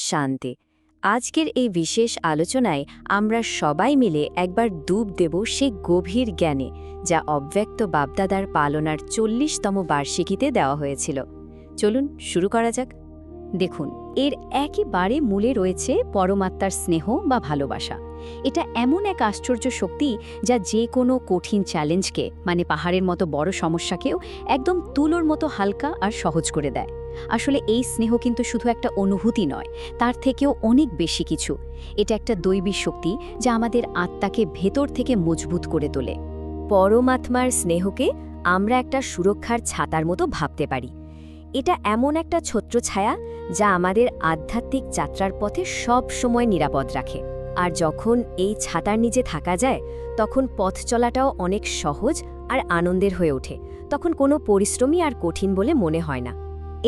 শান্তি। আজকের এই বিশেষ আলোচনায় আমরা সবাই মিলে একবার ডুব দেব সেই গভীর জ্ঞানে, যা অব্যক্ত বাপদাদার পালনার 40তম বার্ষিকীতে দেওয়া হয়েছিল। চলুন শুরু করা যাক। দেখুন, এর একেবারে মূলে রয়েছে পরমাত্মার স্নেহ বা ভালোবাসা। এটা এমন এক আশ্চর্য শক্তি যা যে কোনো কঠিন চ্যালেঞ্জকে, মানে পাহাড়ের মতো বড় সমস্যাকেও একদম তুলোর মতো হালকা আর সহজ করে দেয়। আসলে এই স্নেহ কিন্তু শুধু একটা অনুভূতি নয়, তার থেকেও অনেক বেশি কিছু। এটা একটা দৈবী শক্তি যা আমাদের আত্মাকে ভেতর থেকে মজবুত করে তোলে। পরমাত্মার স্নেহকে আমরা একটা সুরক্ষার ছাতার মতো ভাবতে পারি। এটা এমন একটা ছত্রছায়া যা আমাদের আধ্যাত্মিক যাত্রার পথে সব সময় নিরাপদ রাখে। আর যখন এই ছাতার নিচে থাকা যায়, তখন পথ চলাটাও অনেক সহজ আর আনন্দের হয়ে ওঠে। তখন কোনো পরিশ্রমই আর কঠিন বলে মনে হয় না।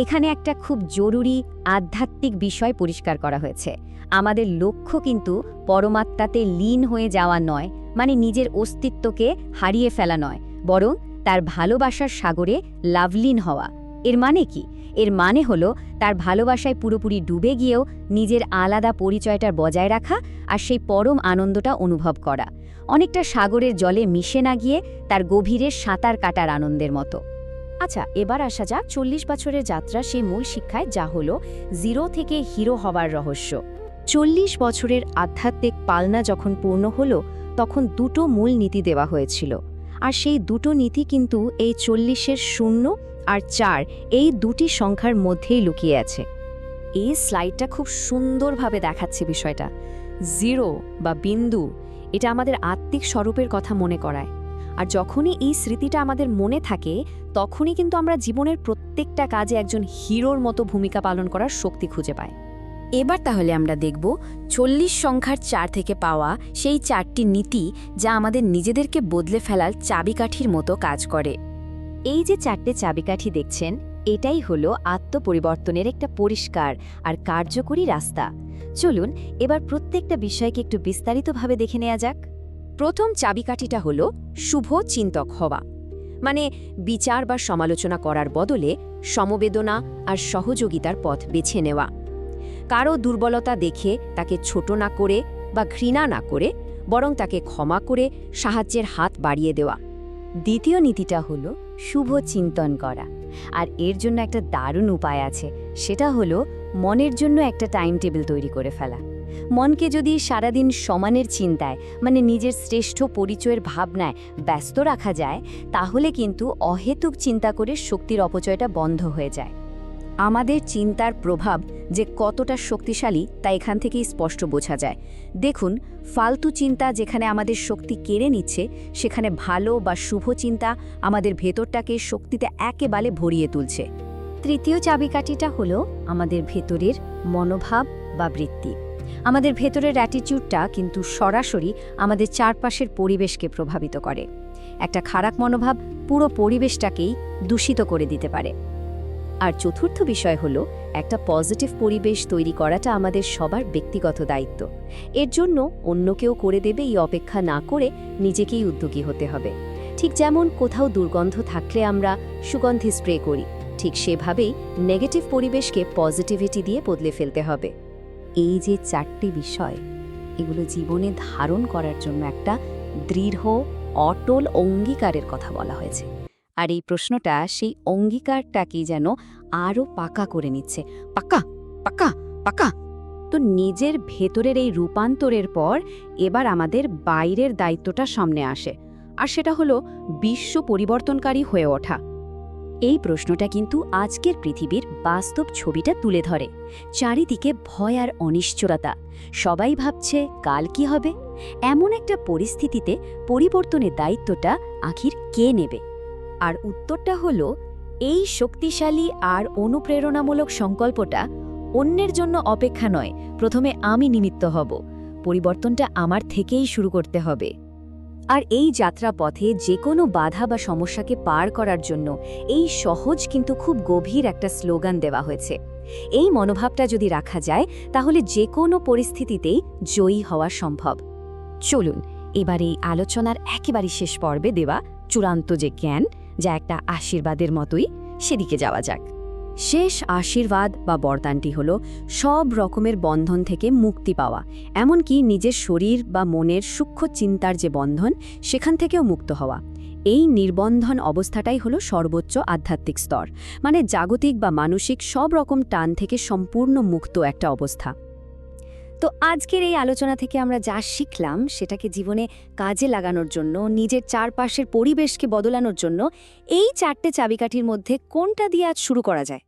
এখানে একটা খুব জরুরি আধ্যাত্মিক বিষয় পরিষ্কার করা হয়েছে। আমাদের লক্ষ্য কিন্তু পরমাত্মাতে লীন হয়ে যাওয়া নয়, মানে নিজের অস্তিত্বকে হারিয়ে ফেলা নয়, বরং তার ভালোবাসার সাগরে লাভলীন হওয়া। এর মানে কি? এর মানে হলো তার ভালোবাসায় পুরোপুরি ডুবে গিয়েও নিজের আলাদা পরিচয়টা বজায় রাখা আর সেই পরম আনন্দটা অনুভব করা, অনেকটা সাগরের জলে মিশে না গিয়ে তার গভীরে সাঁতার কাটার আনন্দের মতো। আচ্ছা, এবার আসা যাক 40 বছরের যাত্রা সেই মূল শিক্ষায়, যা হলো জিরো থেকে হিরো হবার রহস্য। 40 বছরের আধ্যাত্মিক পালনা যখন পূর্ণ হলো, তখন দুটো মূল নীতি দেওয়া হয়েছিল। আর সেই দুটো নীতি কিন্তু এই 40-এর 0 আর 4 এই দুটি সংখ্যার মধ্যেই লুকিয়ে আছে। এই স্লাইডটা খুব সুন্দরভাবে দেখাচ্ছে বিষয়টা। জিরো বা বিন্দু, এটা আমাদের আত্মিক স্বরূপের কথা মনে করায়। আর যখনই এই স্মৃতিটা আমাদের মনে থাকে, তখনই কিন্তু আমরা জীবনের প্রত্যেকটা কাজে একজন হিরোর মতো ভূমিকা পালন করার শক্তি খুঁজে পাই। এবার তাহলে আমরা দেখব 40 সংখ্যার 4 থেকে পাওয়া সেই 4টি নীতি, যা আমাদের নিজেদেরকে বদলে ফেলার চাবিকাঠির মতো কাজ করে। এই যে 4টে চাবিকাঠি দেখছেন, এটাই হলো আত্মপরিবর্তনের একটা পরিষ্কার আর কার্যকরী রাস্তা। চলুন এবার প্রত্যেকটা বিষয়কে একটু বিস্তারিতভাবে দেখে নেওয়া যাক। প্রথম চাবিকাঠিটা হলো শুভ চিন্তক হওয়া, মানে বিচার বা সমালোচনা করার বদলে সমবেদনা আর সহযোগিতার পথ বেছে নেওয়া। কারো দুর্বলতা দেখে তাকে ছোট না করে বা ঘৃণা না করে, বরং তাকে ক্ষমা করে সাহায্যের হাত বাড়িয়ে দেওয়া। দ্বিতীয় নীতিটা হলো শুভ চিন্তন করা, আর এর জন্য একটা দারুণ উপায় আছে। সেটা হলো মনের জন্য একটা টাইম টেবিল তৈরি করে ফেলা। মনকে যদি সারাদিন সমানের চিন্তায়, মানে নিজের শ্রেষ্ঠ পরিচয়ের ভাবনায় ব্যস্ত রাখা যায়, তাহলে কিন্তু অহেতুক চিন্তা করে শক্তির অপচয়টা বন্ধ হয়ে যায়। আমাদের চিন্তার প্রভাব যে কতটা শক্তিশালী তা এখান থেকেই স্পষ্ট বোঝা যায়। দেখুন, ফালতু চিন্তা যেখানে আমাদের শক্তি কেড়ে নিচ্ছে, সেখানে ভালো বা শুভ চিন্তা আমাদের ভেতরটাকে শক্তিতে একেবারে ভরিয়ে তুলছে। তৃতীয় চাবিকাঠিটা হলো আমাদের ভেতরের মনোভাব বা বৃত্তি। আমাদের ভেতরের অ্যাটিটিউডটা কিন্তু সরাসরি আমাদের চারপাশের পরিবেশকে প্রভাবিত করে। একটা খারাপ মনোভাব পুরো পরিবেশটাকেই দূষিত করে দিতে পারে। আর চতুর্থ বিষয় হলো একটা পজিটিভ পরিবেশ তৈরি করাটা আমাদের সবার ব্যক্তিগত দায়িত্ব। এর জন্য অন্য কেউ করে দেবে এই অপেক্ষা না করে নিজেকেই উদ্যোগী হতে হবে। ঠিক যেমন কোথাও দুর্গন্ধ থাকলে আমরা সুগন্ধি স্প্রে করি, ঠিক সেভাবেই নেগেটিভ পরিবেশকে পজিটিভিটি দিয়ে বদলে ফেলতে হবে। এই যে 4টি বিষয়, এগুলো জীবনে ধারণ করার জন্য একটা দৃঢ় অটল অঙ্গীকারের কথা বলা হয়েছে। আর এই প্রশ্নটা সেই অঙ্গীকারটাকেই যেন আরও পাকা করে নিচ্ছে। পাকা পাকা পাকা। তো নিজের ভেতরের এই রূপান্তরের পর এবার আমাদের বাইরের দায়িত্বটা সামনে আসে, আর সেটা হলো বিশ্ব পরিবর্তনকারী হয়ে ওঠা। এই প্রশ্নটা কিন্তু আজকের পৃথিবীর বাস্তব ছবিটা তুলে ধরে। চারিদিকে ভয় আর অনিশ্চয়তা, সবাই ভাবছে কাল কি হবে। এমন একটা পরিস্থিতিতে পরিবর্তনের দায়িত্বটা আখির কে নেবে? আর উত্তরটা হলো এই শক্তিশালী আর অনুপ্রেরণামূলক সংকল্পটা অন্যের জন্য অপেক্ষা নয়, প্রথমে আমি নিমিত্ত হব। পরিবর্তনটা আমার থেকেই শুরু করতে হবে। আর এই যাত্রা পথে যে কোনো বাধা বা সমস্যাকে পার করার জন্য এই সহজ কিন্তু খুব গভীর একটা স্লোগান দেওয়া হয়েছে। এই মনোভাবটা যদি রাখা যায়, তাহলে যে কোনো পরিস্থিতিতেই জয়ী হওয়া সম্ভব। চলুন এবার এই আলোচনার একেবারে শেষ পর্বে দেওয়া চূড়ান্ত যে জ্ঞান, যা একটা আশীর্বাদের মতোই, সেদিকে যাওয়া যাক। শেষ আশীর্বাদ বা বরদানটি হল সব রকমের বন্ধন থেকে মুক্তি পাওয়া, এমনকি নিজের শরীর বা মনের সূক্ষ্ম চিন্তার যে বন্ধন সেখান থেকেও মুক্ত হওয়া। এই নির্বন্ধন অবস্থাটাই হলো সর্বোচ্চ আধ্যাত্মিক স্তর, মানে জাগতিক বা মানসিক সব রকম টান থেকে সম্পূর্ণ মুক্ত একটা অবস্থা। তো আজকের এই আলোচনা থেকে আমরা যা শিখলাম সেটাকে জীবনে কাজে লাগানোর জন্য, নিজের চারপাশের পরিবেশকে বদলানোর জন্য এই 4টে চাবিকাঠির মধ্যে কোনটা দিয়ে আজ শুরু করা যায়?